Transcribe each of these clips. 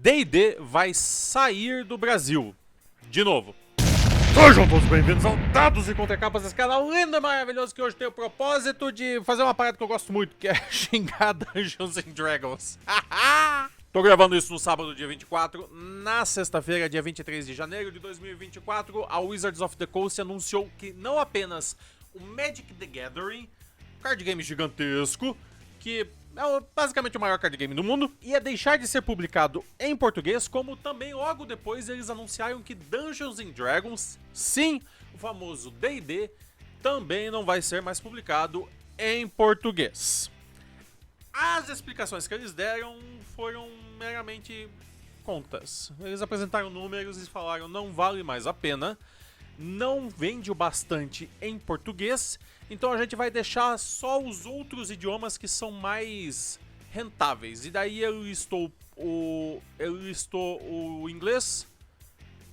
D&D vai sair do Brasil. De novo. Sejam todos bem-vindos ao Dados e Contracapas, esse canal lindo e maravilhoso que hoje tem o propósito de fazer uma parada que eu gosto muito, que é xingar Dungeons and Dragons. Tô gravando isso no sábado, dia 24. Na sexta-feira, dia 23 de janeiro de 2024, a Wizards of the Coast anunciou que não apenas o Magic the Gathering, card game gigantesco, que é basicamente o maior card game do mundo, ia deixar de ser publicado em português, como também logo depois eles anunciaram que Dungeons and Dragons, sim, o famoso D&D, também não vai ser mais publicado em português. As explicações que eles deram foram meramente contas. Eles apresentaram números e falaram não vale mais a pena, não vende o bastante em português, então a gente vai deixar só os outros idiomas que são mais rentáveis. E daí ele listou o inglês,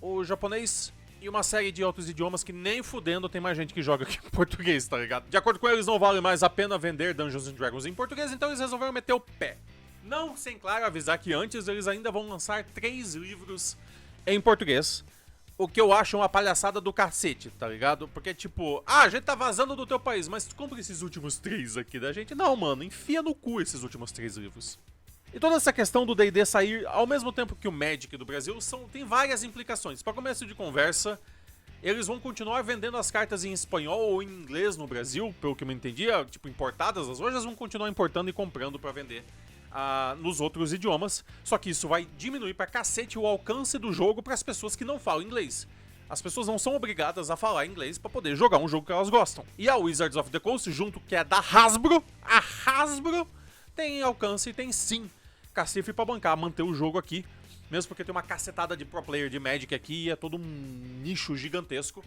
o japonês e uma série de outros idiomas que nem fudendo tem mais gente que joga aqui em português, tá ligado? De acordo com eles, não vale mais a pena vender Dungeons and Dragons em português, então eles resolveram meter o pé. Não sem, claro, avisar que antes eles ainda vão lançar 3 livros em português. O que eu acho uma palhaçada do cacete, tá ligado? Porque tipo, a gente tá vazando do teu país, mas tu compra esses últimos 3 aqui da gente? Não, mano, enfia no cu esses últimos 3 livros. E toda essa questão do D&D sair ao mesmo tempo que o Magic do Brasil tem várias implicações. Para começo de conversa, eles vão continuar vendendo as cartas em espanhol ou em inglês no Brasil, pelo que eu me entendia, tipo, importadas. As lojas vão continuar importando e comprando para vender nos outros idiomas, só que isso vai diminuir pra cacete o alcance do jogo para as pessoas que não falam inglês. As pessoas não são obrigadas a falar inglês para poder jogar um jogo que elas gostam. E a Wizards of the Coast, junto que é da Hasbro, a Hasbro tem alcance e tem sim cacife para bancar, manter o jogo aqui, mesmo porque tem uma cacetada de pro player de Magic aqui e é todo um nicho gigantesco.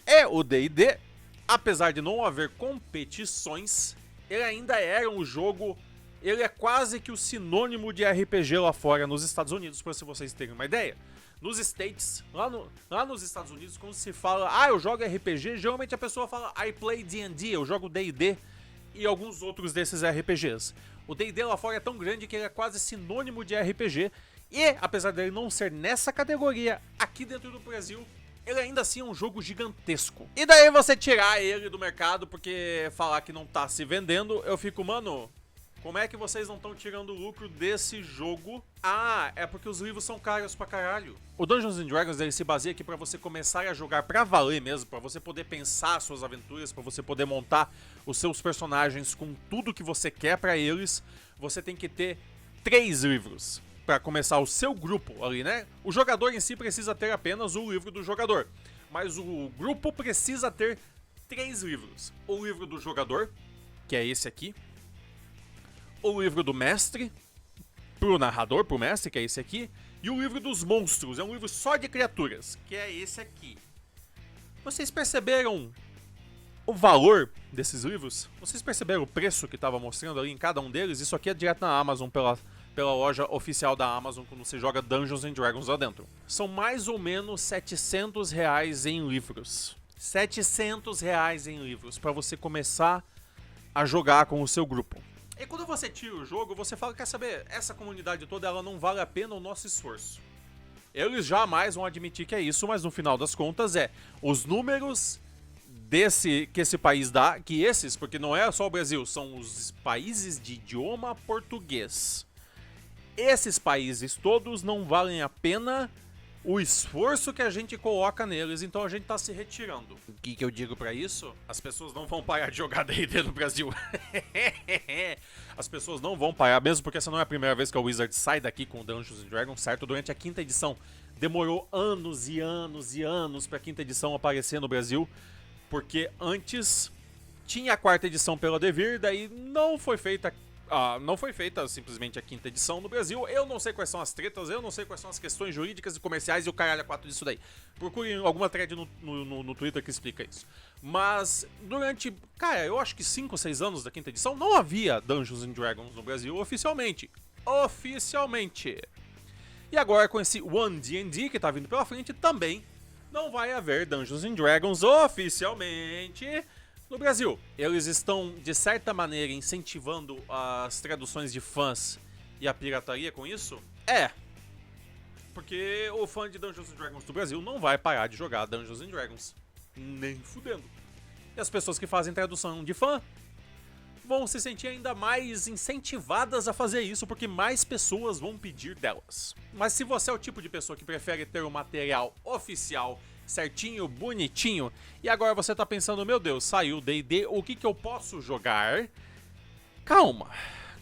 É o D&D, apesar de não haver competições, ele ainda era um jogo. Ele é quase que o sinônimo de RPG lá fora, nos Estados Unidos, para se vocês terem uma ideia. Nos States, lá nos Estados Unidos, quando se fala, eu jogo RPG, geralmente a pessoa fala, I play D&D, eu jogo D&D e alguns outros desses RPGs. O D&D lá fora é tão grande que ele é quase sinônimo de RPG e, apesar dele não ser nessa categoria, aqui dentro do Brasil, ele ainda assim é um jogo gigantesco. E daí você tirar ele do mercado porque falar que não tá se vendendo, eu fico, mano, como é que vocês não estão tirando lucro desse jogo? É porque os livros são caros pra caralho. O Dungeons and Dragons ele se baseia aqui pra você começar a jogar pra valer mesmo, pra você poder pensar suas aventuras, pra você poder montar os seus personagens com tudo que você quer pra eles. Você tem que ter 3 livros pra começar o seu grupo ali, né? O jogador em si precisa ter apenas o livro do jogador, mas o grupo precisa ter 3 livros. O livro do jogador, que é esse aqui. O livro do mestre, pro narrador, pro mestre, que é esse aqui. E o livro dos monstros, é um livro só de criaturas, que é esse aqui. Vocês perceberam o valor desses livros? Vocês perceberam o preço que estava mostrando ali em cada um deles? Isso aqui é direto na Amazon, pela loja oficial da Amazon, quando você joga Dungeons and Dragons lá dentro. São mais ou menos R$700 em livros. R$700 em livros, para você começar a jogar com o seu grupo. E quando você tira o jogo, você fala, quer saber, essa comunidade toda ela não vale a pena o nosso esforço. Eles jamais vão admitir que é isso, mas no final das contas os números que esse país dá, porque não é só o Brasil, são os países de idioma português. Esses países todos não valem a pena o esforço que a gente coloca neles, então a gente tá se retirando. O que eu digo pra isso? As pessoas não vão parar de jogar D&D no Brasil. As pessoas não vão parar, mesmo porque essa não é a primeira vez que a Wizard sai daqui com Dungeons and Dragons, certo? Durante a 5ª edição. Demorou anos e anos e anos pra 5ª edição aparecer no Brasil, porque antes tinha a 4ª edição pela Devir, daí não foi feita simplesmente a 5ª edição no Brasil. Eu não sei quais são as tretas, eu não sei quais são as questões jurídicas e comerciais e o caralho a 4 disso daí. Procurem alguma thread no Twitter que explica isso. Mas durante, eu acho que 5 ou 6 anos da 5ª edição não havia Dungeons and Dragons no Brasil oficialmente. E agora com esse One D&D que tá vindo pela frente, também não vai haver Dungeons and Dragons oficialmente no Brasil. Eles estão, de certa maneira, incentivando as traduções de fãs e a pirataria com isso? Porque o fã de Dungeons Dragons do Brasil não vai parar de jogar Dungeons Dragons. Nem fudendo. E as pessoas que fazem tradução de fã vão se sentir ainda mais incentivadas a fazer isso, porque mais pessoas vão pedir delas. Mas se você é o tipo de pessoa que prefere ter o material oficial certinho, bonitinho, e agora você tá pensando, meu Deus, saiu o D&D, o que eu posso jogar? Calma.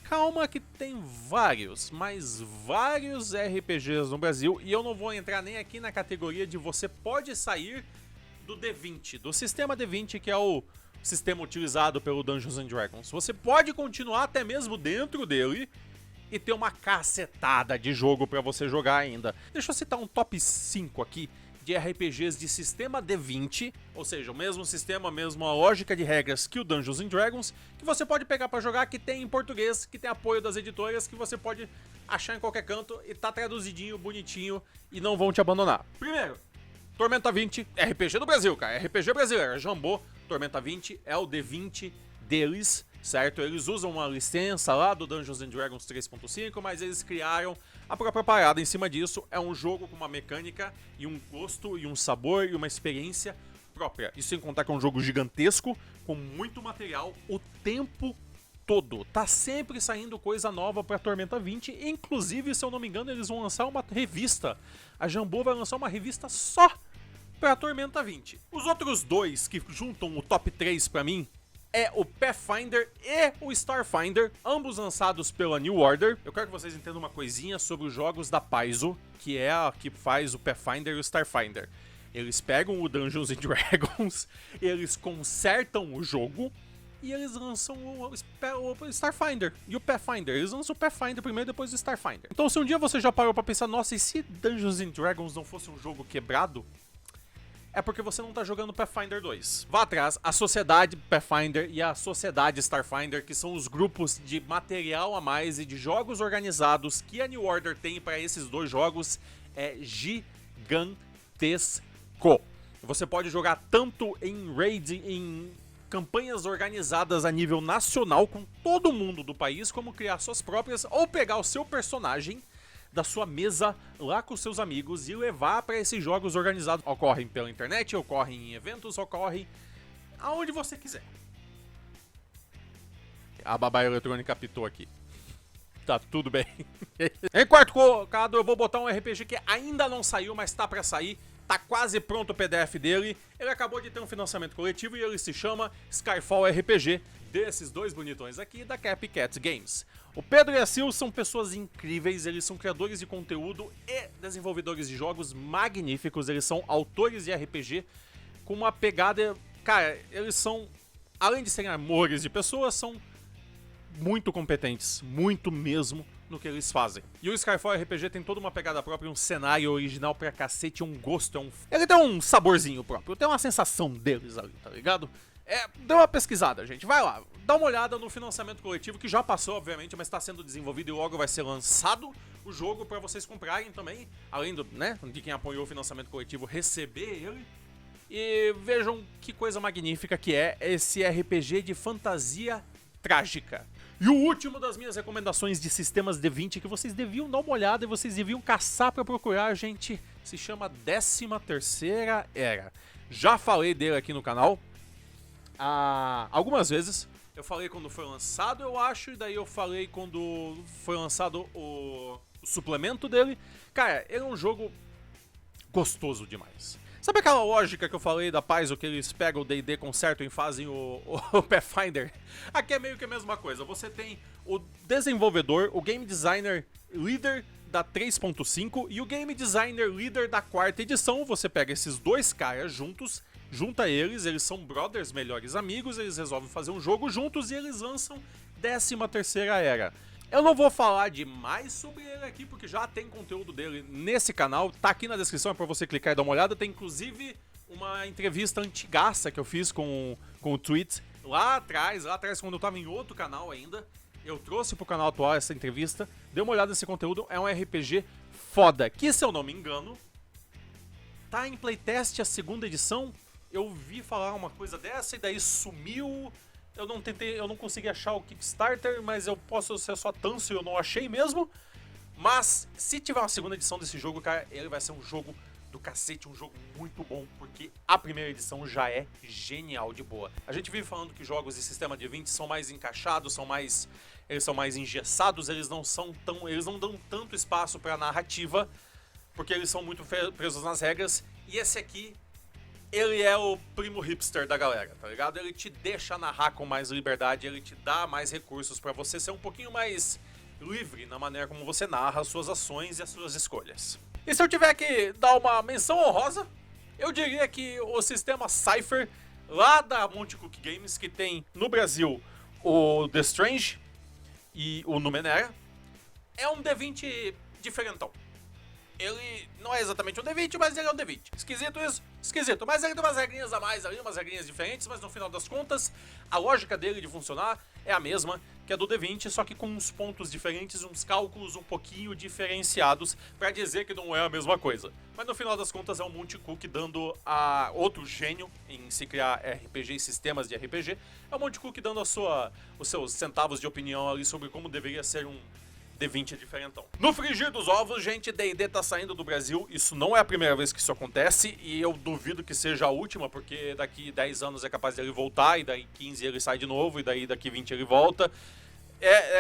Calma que tem vários, mas vários RPGs no Brasil, e eu não vou entrar nem aqui na categoria de você pode sair do D20, do sistema D20, que é o sistema utilizado pelo Dungeons and Dragons. Você pode continuar até mesmo dentro dele e ter uma cacetada de jogo pra você jogar ainda. Deixa eu citar um top 5 aqui de RPGs de sistema D20, ou seja, o mesmo sistema, a mesma lógica de regras que o Dungeons and Dragons, que você pode pegar pra jogar, que tem em português, que tem apoio das editoras, que você pode achar em qualquer canto e tá traduzidinho, bonitinho e não vão te abandonar. Primeiro, Tormenta 20, RPG do Brasil, cara, RPG brasileiro, Jambô, Tormenta 20 é o D20 deles, certo? Eles usam uma licença lá do Dungeons and Dragons 3.5, mas eles criaram a própria parada em cima disso. É um jogo com uma mecânica e um gosto e um sabor e uma experiência própria. Isso sem contar que é um jogo gigantesco, com muito material o tempo todo. Tá sempre saindo coisa nova pra Tormenta 20, inclusive, se eu não me engano, eles vão lançar uma revista. A Jambô vai lançar uma revista só pra Tormenta 20. Os outros dois que juntam o top 3 pra mim é o Pathfinder e o Starfinder, ambos lançados pela New Order. Eu quero que vocês entendam uma coisinha sobre os jogos da Paizo, que é a que faz o Pathfinder e o Starfinder. Eles pegam o Dungeons and Dragons, eles consertam o jogo e eles lançam o Starfinder e o Pathfinder. Eles lançam o Pathfinder primeiro, depois o Starfinder. Então se um dia você já parou pra pensar, nossa, e se Dungeons and Dragons não fosse um jogo quebrado? É porque você não tá jogando Pathfinder 2. Vá atrás, a Sociedade Pathfinder e a Sociedade Starfinder, que são os grupos de material a mais e de jogos organizados que a New Order tem para esses dois jogos, é gigantesco. Você pode jogar tanto em raid, em campanhas organizadas a nível nacional com todo mundo do país, como criar suas próprias, ou pegar o seu personagem da sua mesa lá com seus amigos e levar para esses jogos organizados. Ocorrem pela internet, ocorrem em eventos, ocorrem aonde você quiser. A babá eletrônica apitou aqui. Tá tudo bem. Em quarto colocado, eu vou botar um RPG que ainda não saiu, mas tá pra sair. Tá quase pronto o PDF dele. Ele acabou de ter um financiamento coletivo e ele se chama Skyfall RPG, desses dois bonitões aqui da Copycat Games. O Pedro e a Sil são pessoas incríveis, eles são criadores de conteúdo e desenvolvedores de jogos magníficos, eles são autores de RPG com uma pegada... Cara, eles são, além de serem amores de pessoas, são muito competentes, muito mesmo, no que eles fazem. E o Skyfall RPG tem toda uma pegada própria, um cenário original pra cacete, um gosto, ele tem um saborzinho próprio, tem uma sensação deles ali, tá ligado? Dê uma pesquisada, gente, vai lá, dá uma olhada no financiamento coletivo, que já passou, obviamente, mas está sendo desenvolvido e logo vai ser lançado o jogo pra vocês comprarem também, além do, né, de quem apoiou o financiamento coletivo receber ele. E vejam que coisa magnífica que é esse RPG de fantasia trágica. E o último das minhas recomendações de sistemas D20 que vocês deviam dar uma olhada e vocês deviam caçar pra procurar, gente, se chama 13ª Era. Já falei dele aqui no canal algumas vezes. Eu falei quando foi lançado, eu acho, e daí eu falei quando foi lançado o suplemento dele. Cara, ele é um jogo gostoso demais. Sabe aquela lógica que eu falei da Paizo, que eles pegam o D&D, consertam e fazem o Pathfinder? Aqui é meio que a mesma coisa. Você tem o desenvolvedor, o game designer líder da 3.5 e o game designer líder da 4ª edição. Você pega esses dois caras juntos, junta eles são brothers, melhores amigos, eles resolvem fazer um jogo juntos e eles lançam 13ª Era. Eu não vou falar demais sobre ele aqui, porque já tem conteúdo dele nesse canal, tá aqui na descrição, é pra você clicar e dar uma olhada. Tem inclusive uma entrevista antigaça que eu fiz com o Tweet lá atrás quando eu tava em outro canal ainda. Eu trouxe pro canal atual essa entrevista, dê uma olhada nesse conteúdo, é um RPG foda, que se eu não me engano, tá em playtest a 2ª edição. Eu vi falar uma coisa dessa e daí sumiu. Eu não consegui achar o Kickstarter, mas eu posso ser só tanso e eu não achei mesmo. Mas, se tiver uma segunda edição desse jogo, cara, ele vai ser um jogo do cacete, um jogo muito bom, porque a primeira edição já é genial de boa. A gente vive falando que jogos de sistema de 20 são mais encaixados, eles são mais engessados, eles não dão tanto espaço pra narrativa, porque eles são muito presos nas regras, e esse aqui, ele é o primo hipster da galera, tá ligado? Ele te deixa narrar com mais liberdade, ele te dá mais recursos pra você ser um pouquinho mais livre na maneira como você narra as suas ações e as suas escolhas. E se eu tiver que dar uma menção honrosa, eu diria que o sistema Cypher, lá da Monte Cook Games, que tem no Brasil o The Strange e o Numenera, é um D20 diferentão. Ele não é exatamente um D20, mas ele é um D20. Esquisito isso? Esquisito. Mas ele tem umas regrinhas a mais ali, umas regrinhas diferentes, mas no final das contas, a lógica dele de funcionar é a mesma que a do D20, só que com uns pontos diferentes, uns cálculos um pouquinho diferenciados, pra dizer que não é a mesma coisa. Mas no final das contas é um Monte Cook dando a outro gênio em se criar RPG e sistemas de RPG, é o Monte Cook dando os seus centavos de opinião ali sobre como deveria ser um D20 diferentão. No frigir dos ovos, gente, D&D tá saindo do Brasil, isso não é a primeira vez que isso acontece, e eu duvido que seja a última, porque daqui 10 anos é capaz dele voltar, e daí 15 ele sai de novo, e daí daqui 20 ele volta.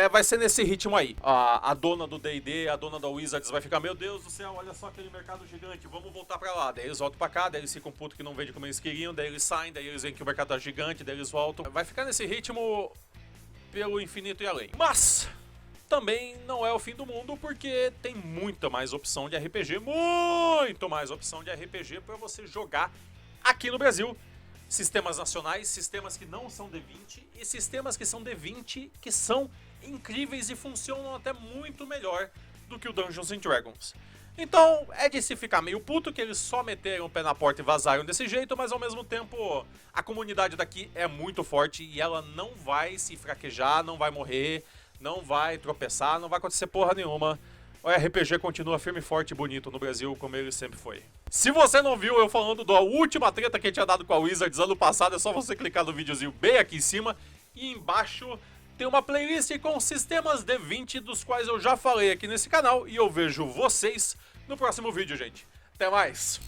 Vai ser nesse ritmo aí. A dona do D&D, a dona da Wizards vai ficar, meu Deus do céu, olha só aquele mercado gigante, vamos voltar pra lá. Daí eles voltam pra cá, daí eles ficam putos que não vende como eles queriam, daí eles saem, daí eles veem que o mercado tá gigante, daí eles voltam. Vai ficar nesse ritmo pelo infinito e além. Mas também não é o fim do mundo, porque tem muita mais opção de RPG, muito mais opção de RPG para você jogar aqui no Brasil. Sistemas nacionais, sistemas que não são D20 e sistemas que são D20 que são incríveis e funcionam até muito melhor do que o Dungeons & Dragons. Então é de se ficar meio puto que eles só meteram o pé na porta e vazaram desse jeito, mas ao mesmo tempo a comunidade daqui é muito forte e ela não vai se fraquejar, não vai morrer, não vai tropeçar, não vai acontecer porra nenhuma. O RPG continua firme, forte e bonito no Brasil, como ele sempre foi. Se você não viu eu falando da última treta que eu tinha dado com a Wizards ano passado, é só você clicar no videozinho bem aqui em cima. E embaixo tem uma playlist com sistemas D20 dos quais eu já falei aqui nesse canal. E eu vejo vocês no próximo vídeo, gente. Até mais!